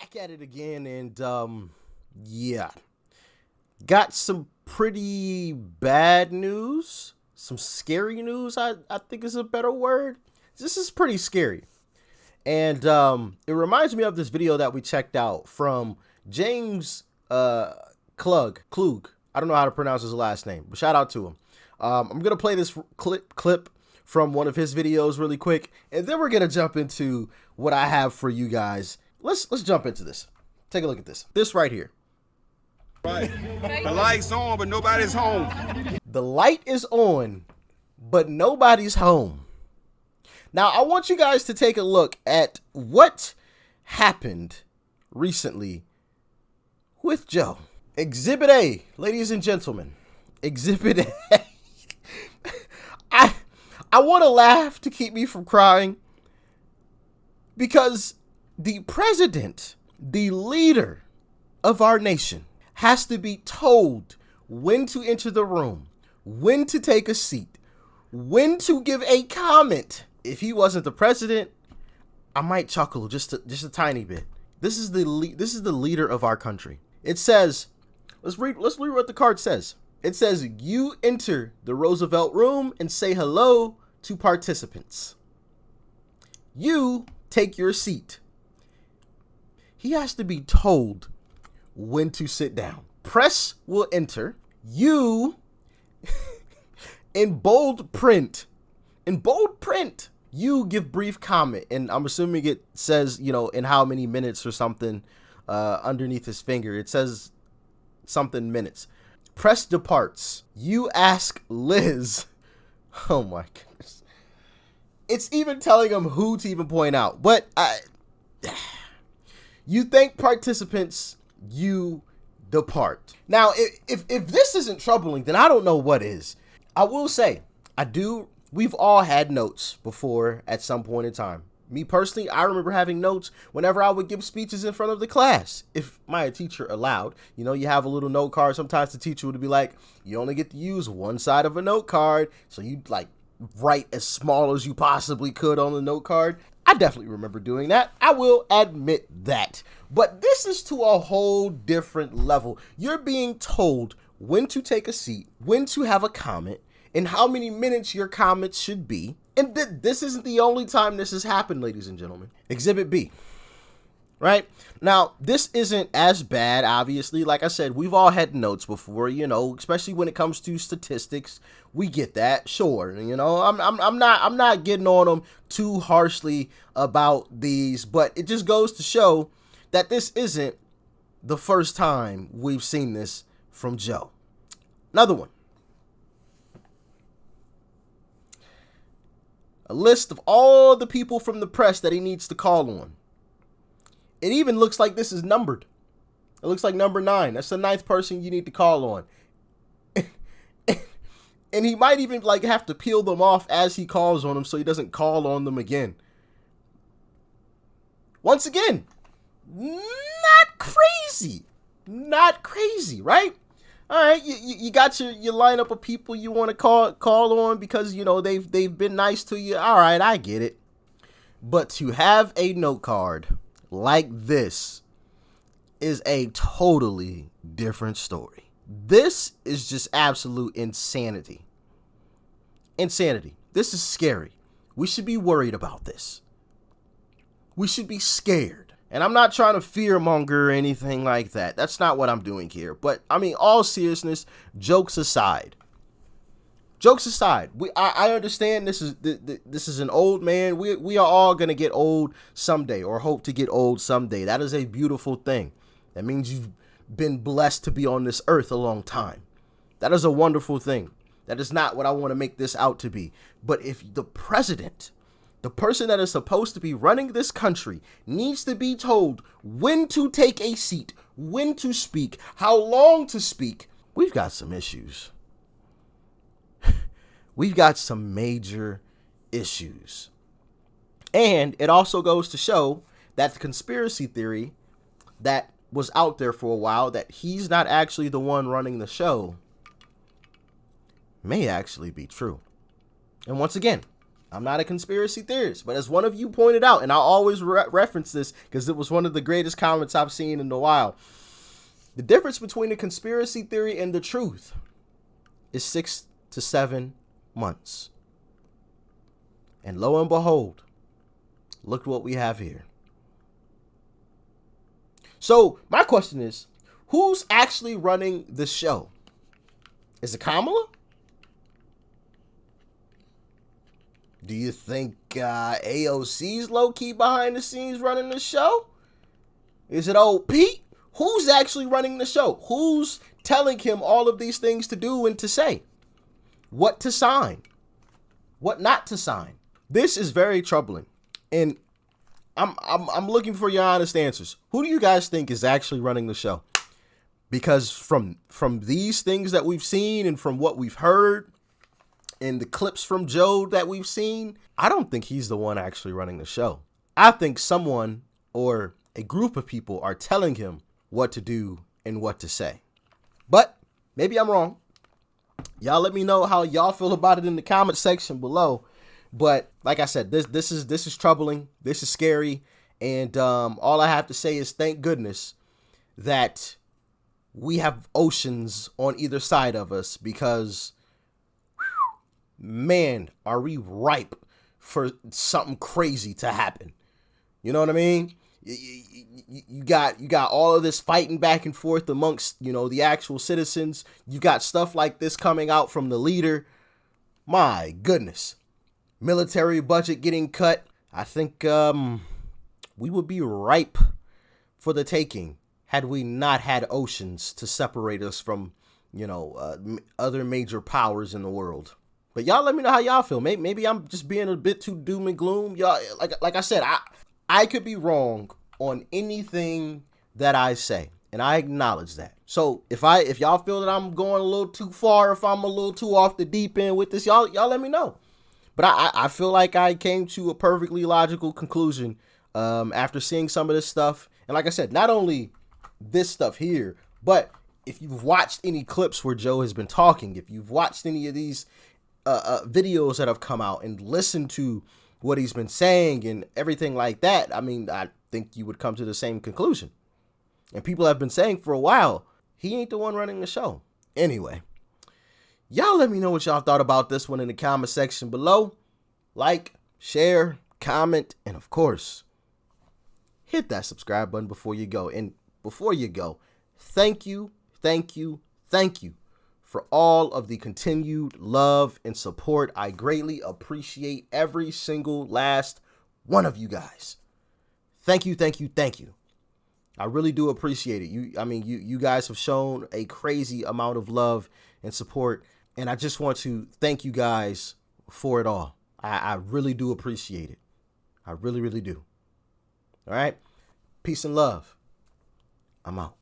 back at it again, and yeah, got some pretty bad news, some scary news. I think is a better word. This is pretty scary, and it reminds me of this video that we checked out from James Klug. I don't know how to pronounce his last name, but shout out to him. I'm gonna play this clip from one of his videos really quick, and then we're gonna jump into what I have for you guys. Let's jump into this. Take a look at this. This right here. Right. The light's on, but nobody's home. The light is on, but nobody's home. Now, I want you guys to take a look at what happened recently with Joe. Exhibit A, ladies and gentlemen. Exhibit A. I want to laugh to keep me from crying because the president, the leader of our nation, has to be told when to enter the room, when to take a seat, when to give a comment. If he wasn't the president, I might chuckle just a tiny bit. This is the leader of our country. It says, let's read what the card says. It says, you enter the Roosevelt room and say hello to participants. You take your seat. He has to be told when to sit down. Press will enter. You, in bold print, you give brief comment. And I'm assuming it says, in how many minutes or something underneath his finger. It says something minutes. Press departs. You ask Liz. Oh my goodness. It's even telling him who to even point out. But you thank participants, you depart. Now, if this isn't troubling, then I don't know what is. I will say, we've all had notes before at some point in time. Me personally, I remember having notes whenever I would give speeches in front of the class. If my teacher allowed, you have a little note card. Sometimes the teacher would be like, you only get to use one side of a note card. So you write as small as you possibly could on the note card. I definitely remember doing that. I will admit that. But this is to a whole different level. You're being told when to take a seat, when to have a comment, and how many minutes your comments should be. And this isn't the only time this has happened, ladies and gentlemen. Exhibit B. Right? Now, this isn't as bad, obviously. Like I said, we've all had notes before, especially when it comes to statistics. We get that, sure. I'm not getting on them too harshly about these, but it just goes to show that this isn't the first time we've seen this from Joe. Another one. A list of all the people from the press that he needs to call on. It even looks like this is numbered. It looks like number 9. That's the 9th person you need to call on. And he might even have to peel them off as he calls on them so he doesn't call on them again. Once again, not crazy. Not crazy, right? All right, you got your lineup of people you want to call on because they've been nice to you. All right, I get it. But to have a note card like this is a totally different story. This is just absolute insanity. Insanity. This is scary. We should be worried about this. We should be scared. And I'm not trying to fearmonger or anything like that. That's not what I'm doing here. But, all seriousness, jokes aside. I understand this is an old man. We are all going to get old someday or hope to get old someday. That is a beautiful thing. That means you've been blessed to be on this earth a long time. That is a wonderful thing. That is not what I want to make this out to be. But if the president, the person that is supposed to be running this country, needs to be told when to take a seat, when to speak, how long to speak, we've got some issues. We've got some major issues. And it also goes to show that the conspiracy theory that was out there for a while, that he's not actually the one running the show, may actually be true. And once again, I'm not a conspiracy theorist, but as one of you pointed out, and I always reference this because it was one of the greatest comments I've seen in a while. The difference between a conspiracy theory and the truth is 6 to 7 months. And lo and behold, look what we have here. So my question is, who's actually running the show? Is it Kamala? Do you think AOC's low-key behind the scenes running the show? Is it old Pete? Who's actually running the show? Who's telling him all of these things to do and to say? What to sign? What not to sign? This is very troubling. And I'm looking for your honest answers. Who do you guys think is actually running the show? Because from these things that we've seen and from what we've heard and the clips from Joe that we've seen, I don't think he's the one actually running the show. I think someone or a group of people are telling him what to do and what to say. But maybe I'm wrong. Y'all let me know how y'all feel about it in the comment section below. But like I said, this is troubling. This is scary. And all I have to say is thank goodness that we have oceans on either side of us, because man, are we ripe for something crazy to happen. You know what I mean? You got all of this fighting back and forth amongst, the actual citizens. You got stuff like this coming out from the leader. My goodness. Military budget getting cut. I think we would be ripe for the taking had we not had oceans to separate us from, other major powers in the world. But y'all let me know how y'all feel. Maybe I'm just being a bit too doom and gloom. Y'all, like I said, I could be wrong on anything that I say, and I acknowledge that. So if y'all feel that I'm going a little too far, if I'm a little too off the deep end with this, y'all let me know. But I feel like I came to a perfectly logical conclusion after seeing some of this stuff. And like I said, not only this stuff here, but if you've watched any clips where Joe has been talking, if you've watched any of these videos that have come out and listened to what he's been saying and everything like that, I mean, I think you would come to the same conclusion. And people have been saying for a while, he ain't the one running the show. Anyway, y'all let me know what y'all thought about this one in the comment section below. Like, share, comment, and of course, hit that subscribe button before you go. And before you go, thank you for all of the continued love and support. I greatly appreciate every single last one of you guys. Thank you. I really do appreciate it. You guys have shown a crazy amount of love and support, and I just want to thank you guys for it all. I really do appreciate it. I really do. All right. Peace and love. I'm out.